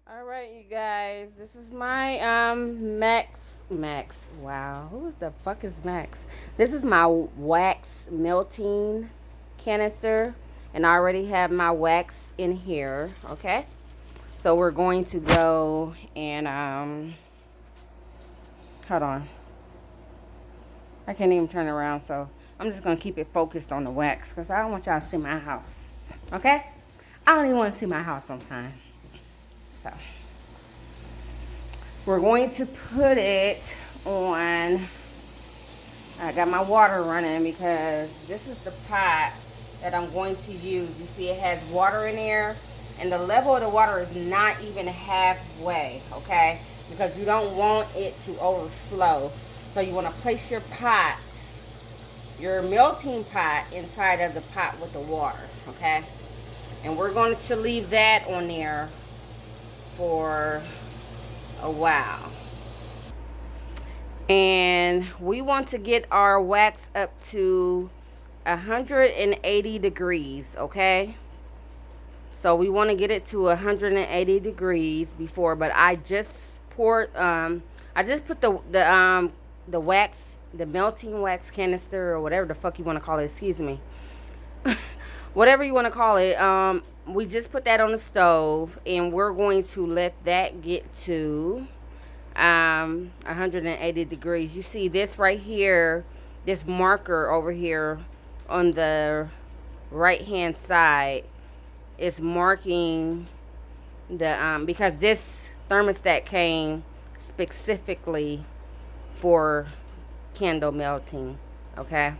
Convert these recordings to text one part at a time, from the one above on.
All right, you guys. This is my Max. Wow, who the fuck is Max? This is my wax melting canister, and I already have my wax in here. Okay, so we're going to go and hold on. I can't even turn around, so I'm just gonna keep it focused on the wax because I don't want y'all to see my house. Okay, I don't even want to see my house sometime. So. We're going to put it on. I got my water running because this is the pot that I'm going to use. You see it has water in there, and the level of the water is not even halfway, okay? Because you don't want it to overflow. So you want to place your pot, your melting pot, inside of the pot with the water, okay? And we're going to leave that on there for a while. And we want to get our wax up to 180 degrees, okay? So we want to get it to 180 degrees before, but I just poured I just put the wax, the melting wax canister, or whatever the fuck you want to call it, excuse me. Whatever you want to call it, we just put that on the stove, and we're going to let that get to 180 degrees. You see this right here, this marker over here on the right hand side is marking the because this thermostat came specifically for candle melting. Okay,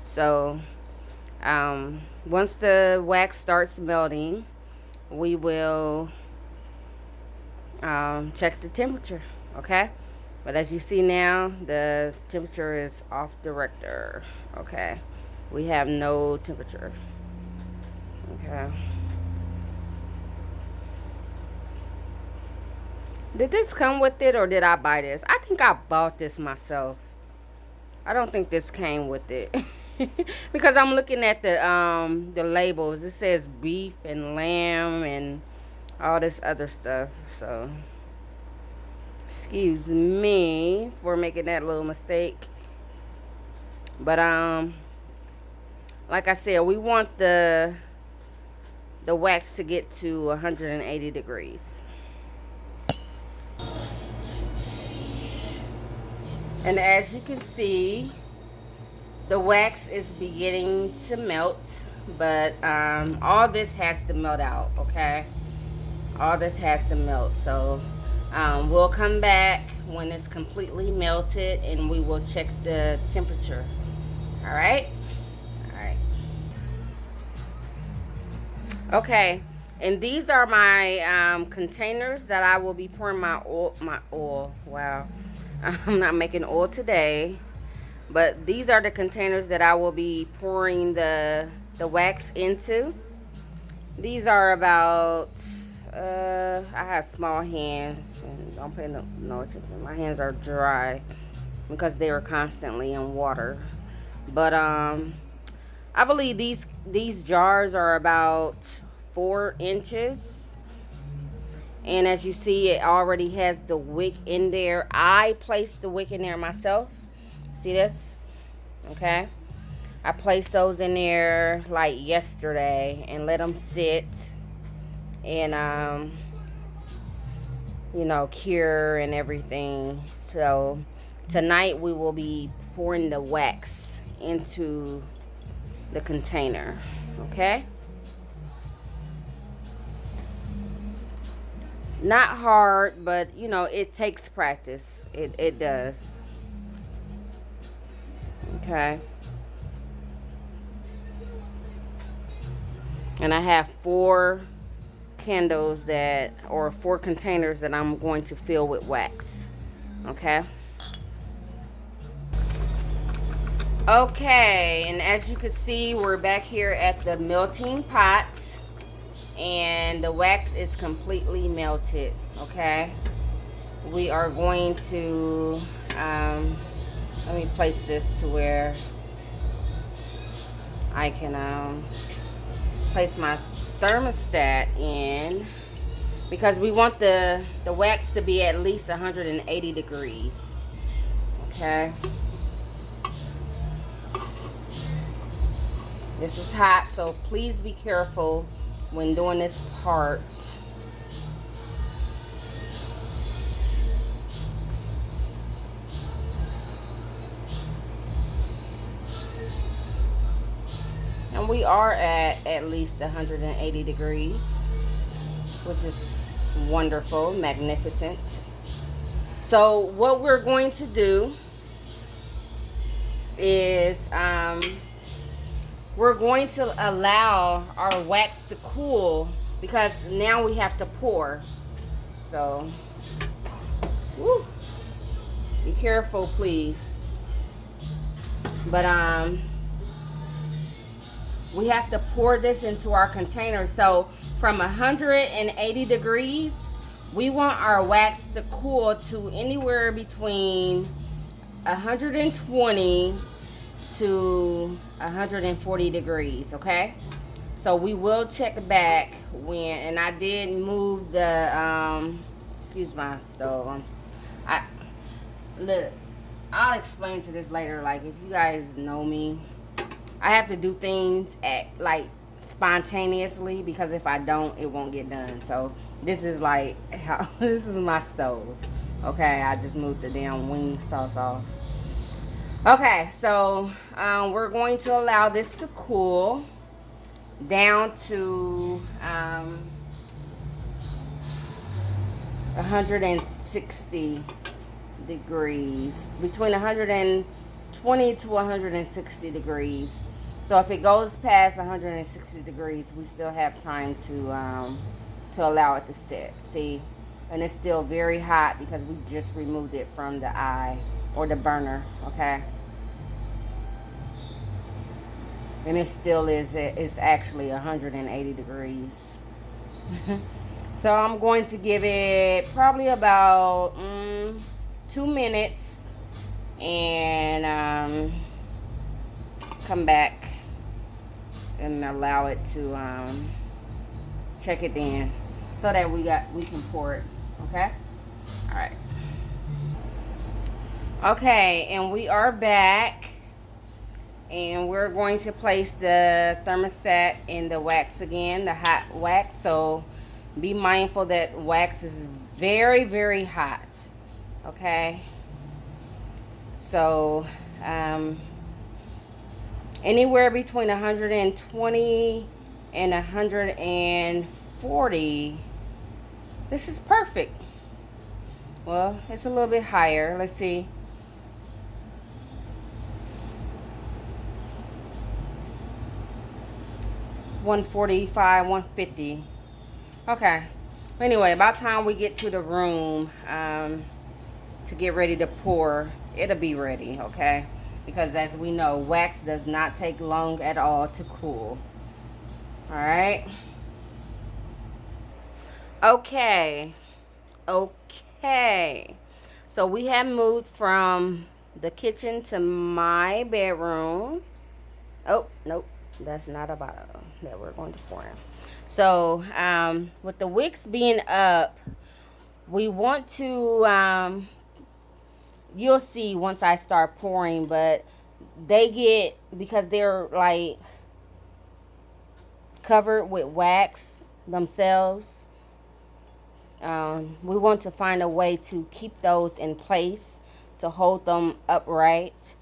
so once the wax starts melting, we will check the temperature. Okay, but as you see now, the temperature is off the Richter. Okay, we have no temperature. Okay, did this come with it or did I buy this? I think I bought this myself. I don't think this came with it. Because I'm looking at the labels. It says beef and lamb and all this other stuff. So excuse me for making that little mistake. But like I said, we want the wax to get to 180 degrees. And as you can see, the wax is beginning to melt, but all this has to melt out, okay? All this has to melt. So we'll come back when it's completely melted and we will check the temperature. All right? All right. Okay. And these are my containers that I will be pouring my oil. Wow. I'm not making oil today. But these are the containers that I will be pouring the wax into. These are about, I have small hands. And don't pay no attention. My hands are dry because they are constantly in water. But I believe these jars are about 4 inches. And as you see, it already has the wick in there. I placed the wick in there myself. See this? Okay. I placed those in there like yesterday and let them sit and you know, cure and everything. So tonight we will be pouring the wax into the container. Okay. Not hard, but you know, it takes practice. It does. Okay. And I have 4 candles that, or 4 containers that I'm going to fill with wax. Okay. Okay, and as you can see, we're back here at the melting pot, and the wax is completely melted. Okay. We are going to let me place this to where I can place my thermostat in, because we want the wax to be at least 180 degrees. Okay. This is hot, so please be careful when doing this part. And we are at least 180 degrees, which is wonderful, magnificent. So what we're going to do is we're going to allow our wax to cool, because now we have to pour. So, woo, be careful, please. But we have to pour this into our container. So from 180 degrees, we want our wax to cool to anywhere between 120 to 140 degrees, okay? So we will check back when, and I did move the excuse my stove. I'll explain to this later. Like, if you guys know me, I have to do things at like spontaneously, because if I don't, it won't get done. So this is like how this is my stove. Okay, I just moved the damn wing sauce off. Okay, so we're going to allow this to cool down to 160 degrees, between 120 to 160 degrees. So if it goes past 160 degrees, we still have time to allow it to sit. See, and it's still very hot because we just removed it from the eye or the burner. Okay. And it still is, it's actually 180 degrees. So I'm going to give it probably about 2 minutes and come back and allow it to check it in, so that we can pour it. Okay. All right. Okay, and we are back. And we're going to place the thermostat in the wax again, the hot wax. So be mindful that wax is very, very hot. Okay. So anywhere between 120 and 140. This is perfect. Well, it's a little bit higher. Let's see. 145, 150. Okay. Anyway, about time we get to the room to get ready to pour, it'll be ready, okay? Because as we know, wax does not take long at all to cool. All right. Okay. Okay. So we have moved from the kitchen to my bedroom. Oh, nope. That's not a bottle that we're going to pour in. So with the wicks being up, we want to you'll see once I start pouring, but they get, because they're like covered with wax themselves, we want to find a way to keep those in place, to hold them upright.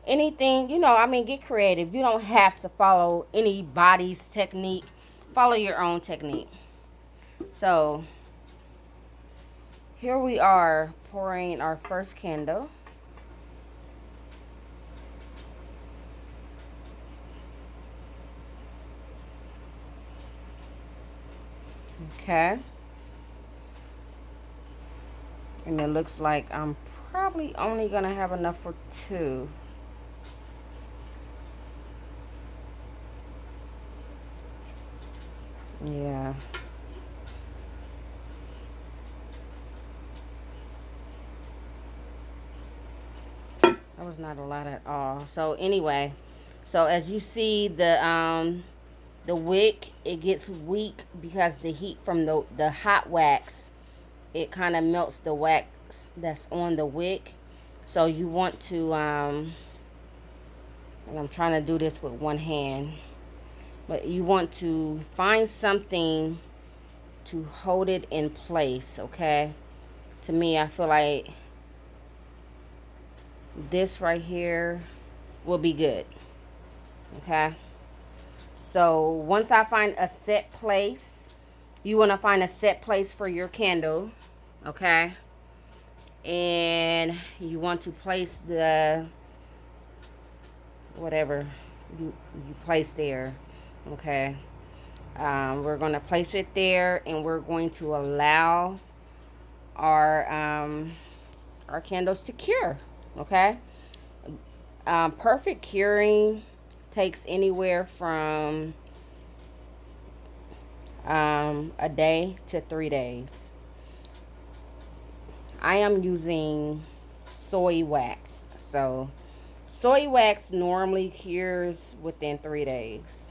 Anything, I mean, get creative. You don't have to follow anybody's technique. Follow your own technique. So here we are pouring our first candle. Okay. And it looks like I'm probably only gonna have enough for 2. Yeah. That was not a lot at all. So anyway, so as you see, the the wick, it gets weak because the heat from the hot wax, it kind of melts the wax that's on the wick. So you want to and I'm trying to do this with one hand, but you want to find something to hold it in place. Okay, to me, I feel like this right here will be good. Okay, so once I find a set place, you want to find a set place for your candle. Okay, and you want to place the whatever you place there. Okay, we're going to place it there, and we're going to allow our candles to cure. Okay, perfect curing takes anywhere from a day to 3 days. I am using soy wax, so soy wax normally cures within 3 days.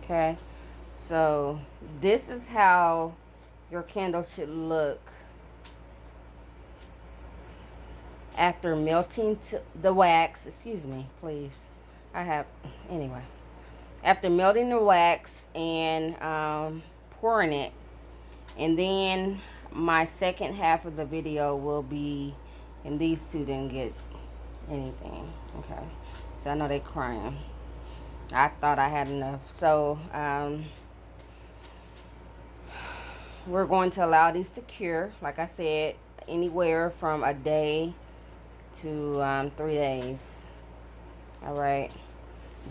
Okay, so this is how your candle should look after melting the wax. Excuse me, please. Anyway, after melting the wax and pouring it, and then my second half of the video will be, and these two didn't get anything. Okay, so I know they crying. I thought I had enough. So we're going to allow these to cure, like I said, anywhere from a day to 3 days. All right,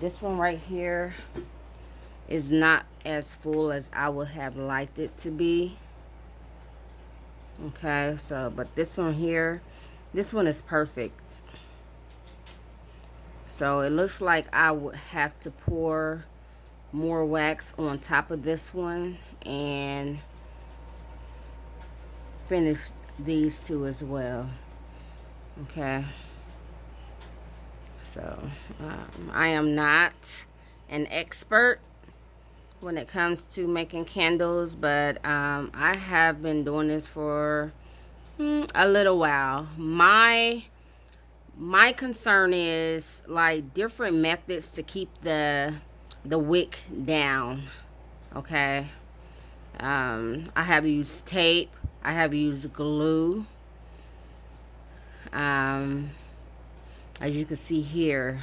this one right here is not as full as I would have liked it to be. Okay, so but this one here, this one is perfect. So it looks like I would have to pour more wax on top of this one and finish these two as well. Okay, so I am not an expert when it comes to making candles, but I have been doing this for a little while. My concern is like different methods to keep the wick down. Okay, I have used tape, I have used glue. As you can see here,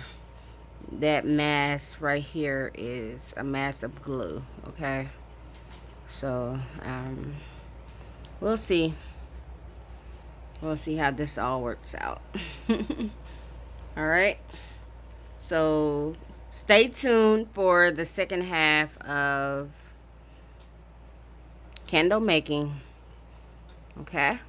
that mass right here is a mass of glue. Okay, so we'll see how this all works out. All right, so stay tuned for the second half of candle making. Okay.